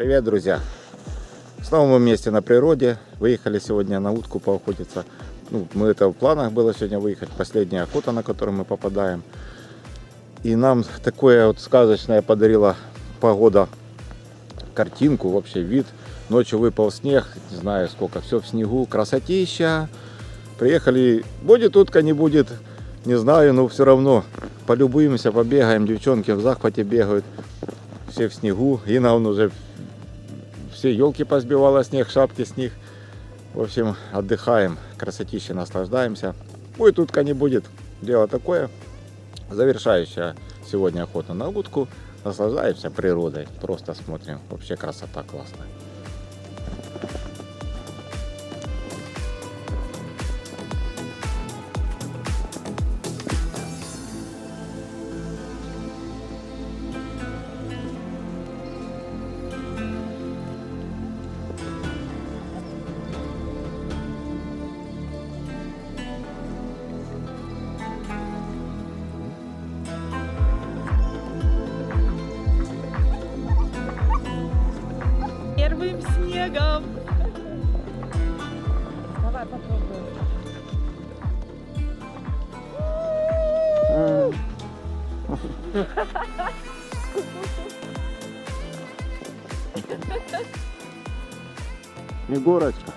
Привет, друзья! Снова мы вместе на природе. Выехали сегодня на утку поохотиться. Это в планах было сегодня выехать. Последняя охота, на которую мы попадаем. И нам такое вот сказочное подарила погода, картинку, вообще вид. Ночью выпал снег, не знаю сколько, все в снегу, красотища. Приехали, будет утка, не будет, не знаю, но все равно полюбуемся, побегаем. Девчонки в захвате бегают, все в снегу. И нам уже все елки позбивало снег, шапки с них. В общем, отдыхаем, красотища, наслаждаемся. Будет утка, не будет, дело такое. Завершающая сегодня охота на утку. Наслаждаемся природой, просто смотрим. Вообще красота классная. Первым снегом. Давай попробуем. Снегурочка.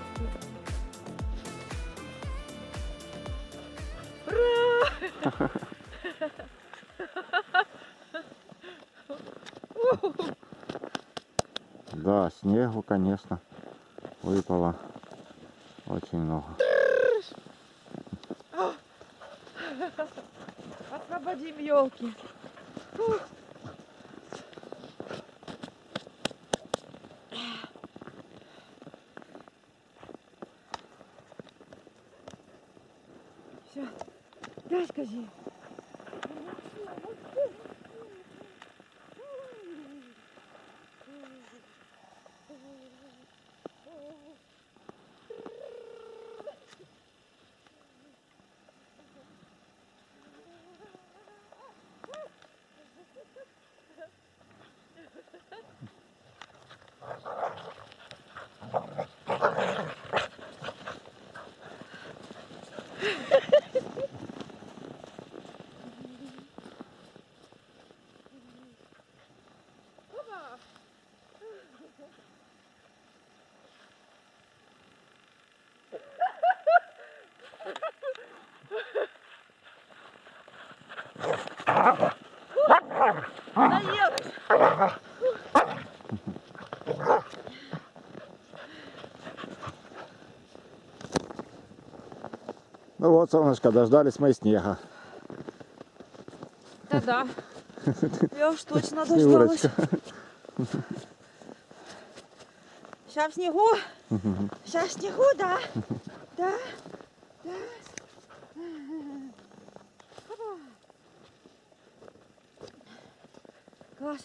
Да, снегу, конечно, выпало очень много. Освободим елки. Все, дай скажи. Наелась. Ну вот, солнышко, дождались мы снега. Да-да. Я уж точно дождалась. Снегурочка. Сейчас в снегу. Сейчас в снегу, да. Да. Да. Опа. Класс.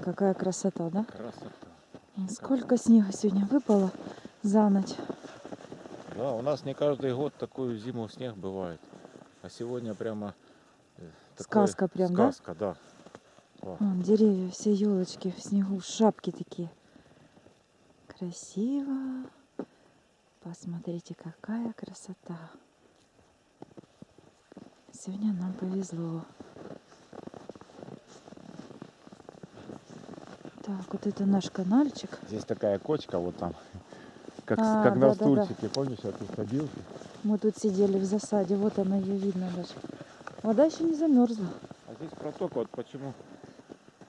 Какая красота, да? Красота. Сколько снега сегодня выпало за ночь. Да, у нас не каждый год такую зиму снег бывает. А сегодня прямо Сказка прям, сказка, да? Вон, деревья, все елочки в снегу, шапки такие. Красиво. Посмотрите, какая красота. Сегодня нам повезло. Так, вот это наш канальчик. Здесь такая кочка вот там, как Да, на да, стульчике, помнишь, я тут садился? Мы тут сидели в засаде, вот она, ее видно даже. Вода еще не замерзла. А здесь протока, вот почему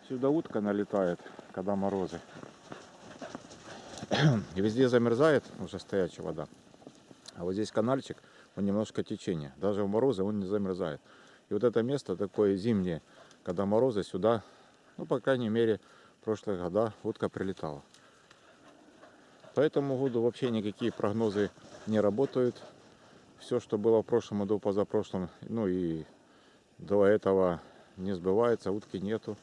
сюда утка налетает, когда морозы. И везде замерзает уже стоячая вода. А вот здесь канальчик, он немножко течение. Даже в морозы он не замерзает. И вот это место такое зимнее, когда морозы сюда, по крайней мере, в прошлые года утка прилетала. По этому году вообще никакие прогнозы не работают. Все, что было в прошлом году, позапрошлом, и до этого не сбывается, утки нету.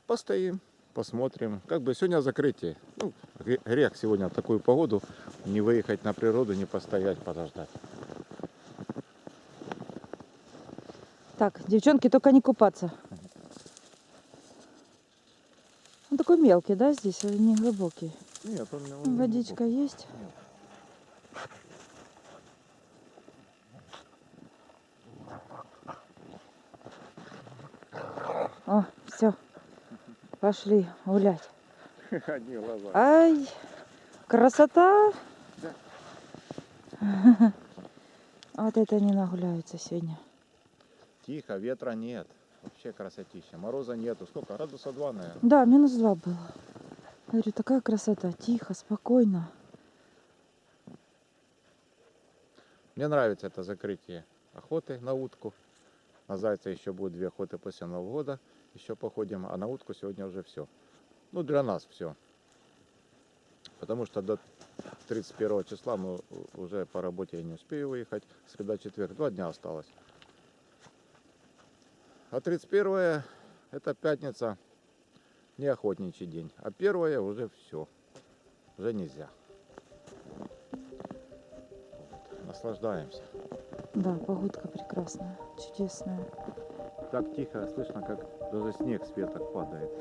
Постоим, посмотрим. Как бы сегодня закрытие. Ну, грех сегодня в такую погоду не выехать на природу, не постоять, подождать. Так, девчонки, только не купаться. Он такой мелкий, да, здесь, или не глубокий? Нет, он не Водичка глубокий. есть? Нет. О, все, пошли гулять. Одни глаза. Ай, красота! Вот это они нагуляются сегодня. Тихо, ветра нет. Вообще красотища. Мороза нету. Сколько? Градуса 2, наверное. Да, -2 было. Я говорю, такая красота, тихо, спокойно. Мне нравится это закрытие охоты на утку. На зайца еще будет 2 охоты после Нового года. Еще походим. А на утку сегодня уже все. Ну, для нас все. Потому что до 31 числа мы уже по работе я не успею выехать. Среда, четверг. 2 дня осталось. А 31 это пятница. Не охотничий день. А 1 уже все. Уже нельзя. Вот. Наслаждаемся. Да, погодка прекрасная, чудесная. Так тихо, слышно, как даже снег с веток падает.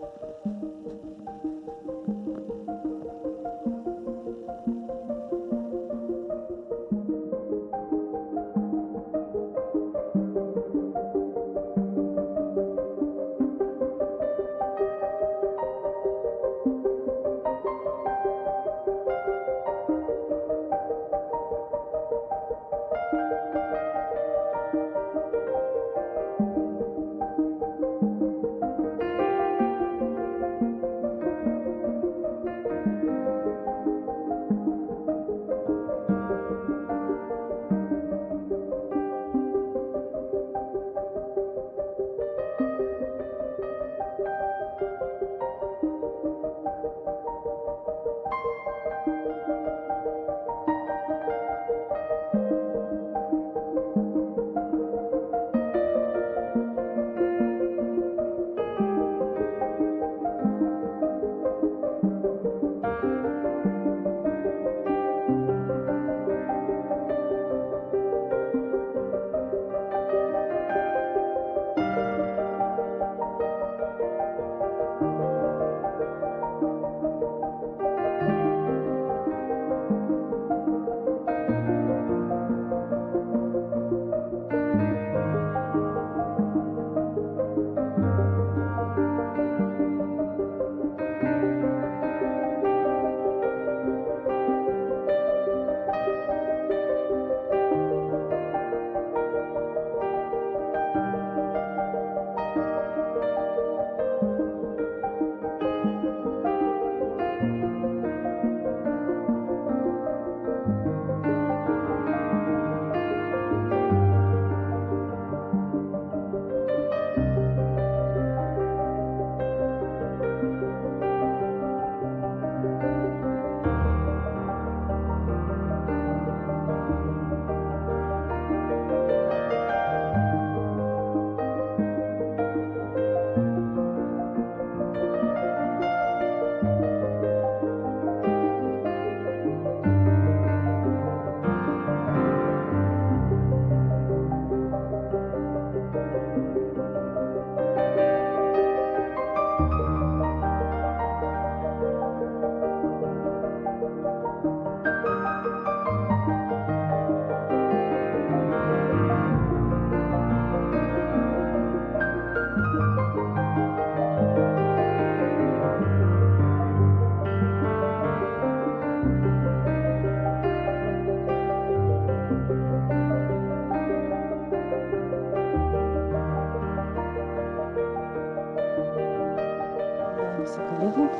Коллегу.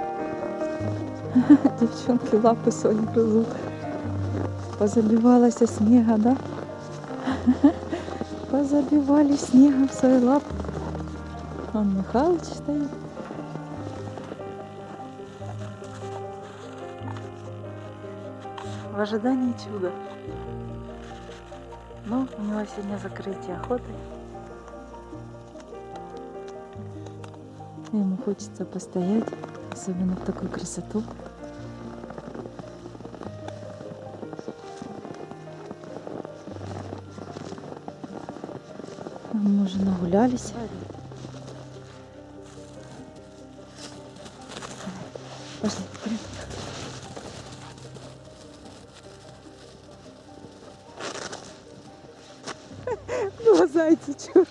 Девчонки лапы свои грызут. Позабивалась снега, да? Позабивали снегом свои лапы. Вон Михалыч стоит. В ожидании чуда. Но у него сегодня закрытие охоты. хочется постоять, особенно в такую красоту. Мы уже нагулялись. Пошли, вперед. Ну, зайцы, черт.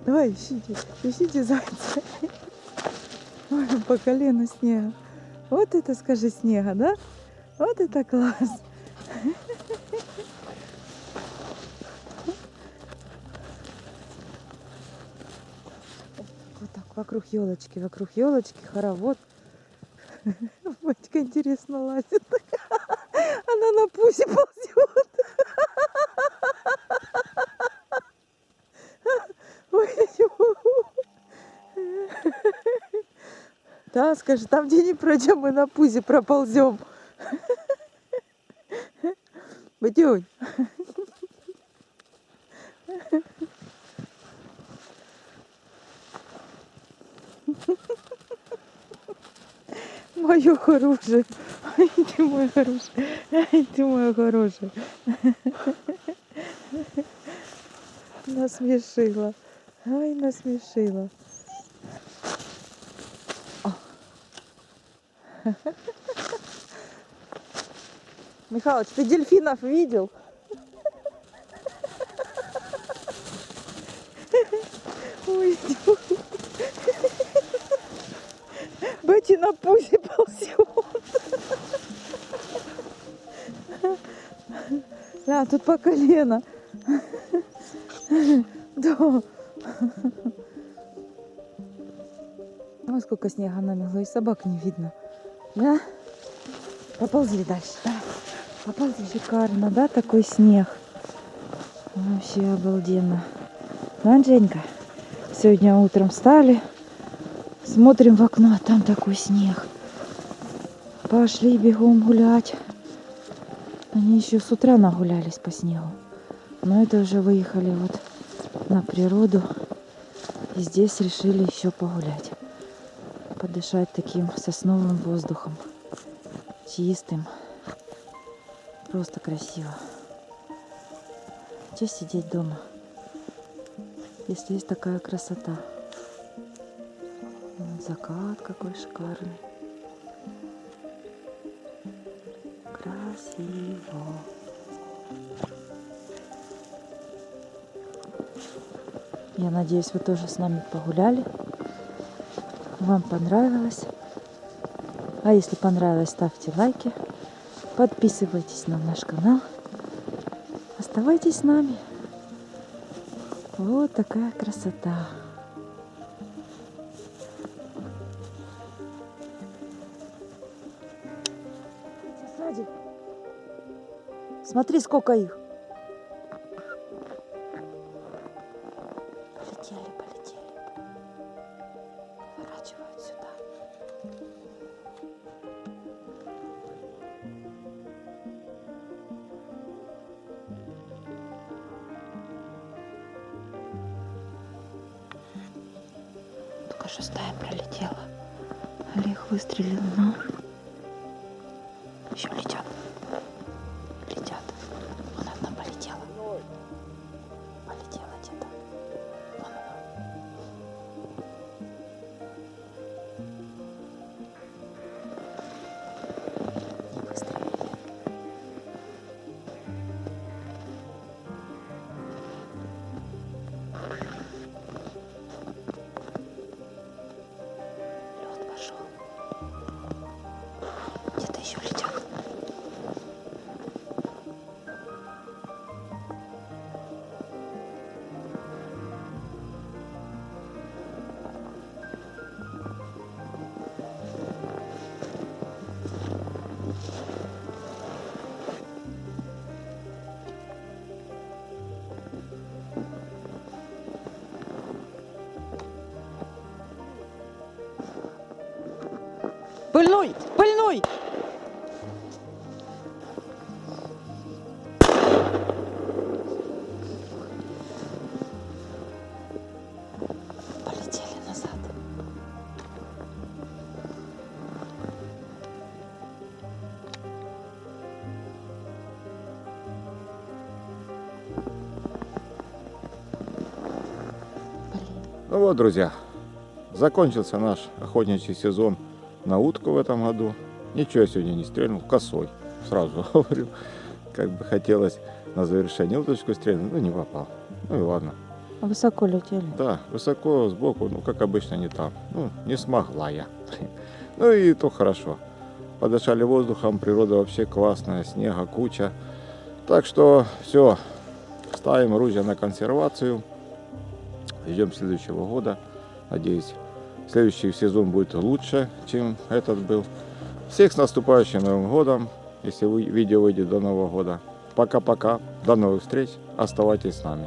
Давай, ищите зайца. Ой, по колено снега. Вот это, скажи, снега, да? Вот это класс. Вот так, вокруг елочки, хоровод. Батька интересно лазит. Она на пузе ползет. Ой, да, скажи, там где не пройдем, мы на пузе проползем. Батюнь. Мое хорошее. Ай, ты мой хороший. Ай, ты мой хороший. Насмешила. Ай, насмешила. О. Михалыч, ты дельфинов видел? Ой, Бетти на пузе ползет. Да, тут по колено. Да. Ой, сколько снега намело, и собак не видно. Да? Поползли дальше. Да. Поползли. Шикарно, да, такой снег. Вообще обалденно. Да, Женька? Сегодня утром встали, смотрим в окно, а там такой снег. Пошли бегом гулять. Они еще с утра нагулялись по снегу. Но это уже выехали вот на природу. И здесь решили еще погулять. Подышать таким сосновым воздухом. Чистым. Просто красиво. Че сидеть дома, если есть такая красота? Вот закат какой шикарный. Красиво. Я надеюсь, вы тоже с нами погуляли. Вам понравилось. А если понравилось, ставьте лайки. Подписывайтесь на наш канал. Оставайтесь с нами. Вот такая красота. Сзади. Смотри, сколько их. Полетели. Поворачивают сюда. Только что стая пролетела. Олег выстрелил, но еще летят. Вон одна полетела. Полетела где-то. Вон она. Не выстрелили. Лед пошел. Где-то еще летят. Пыльной! Полетели назад. Блин. Ну вот, друзья, закончился наш охотничий сезон на утку в этом году. Ничего я сегодня не стрельнул, косой, сразу говорю. Как бы хотелось на завершение уточку стрельнуть, но не попал. Ну и ладно. А высоко летели? Да, высоко сбоку, ну как обычно не там. Ну, не смогла я. Ну и то хорошо. Подышали воздухом, природа вообще классная, снега куча. Так что все, ставим оружие на консервацию. Ждем следующего года. Надеюсь, следующий сезон будет лучше, чем этот был. Всех с наступающим Новым годом, если видео выйдет до Нового года. Пока-пока, до новых встреч, оставайтесь с нами.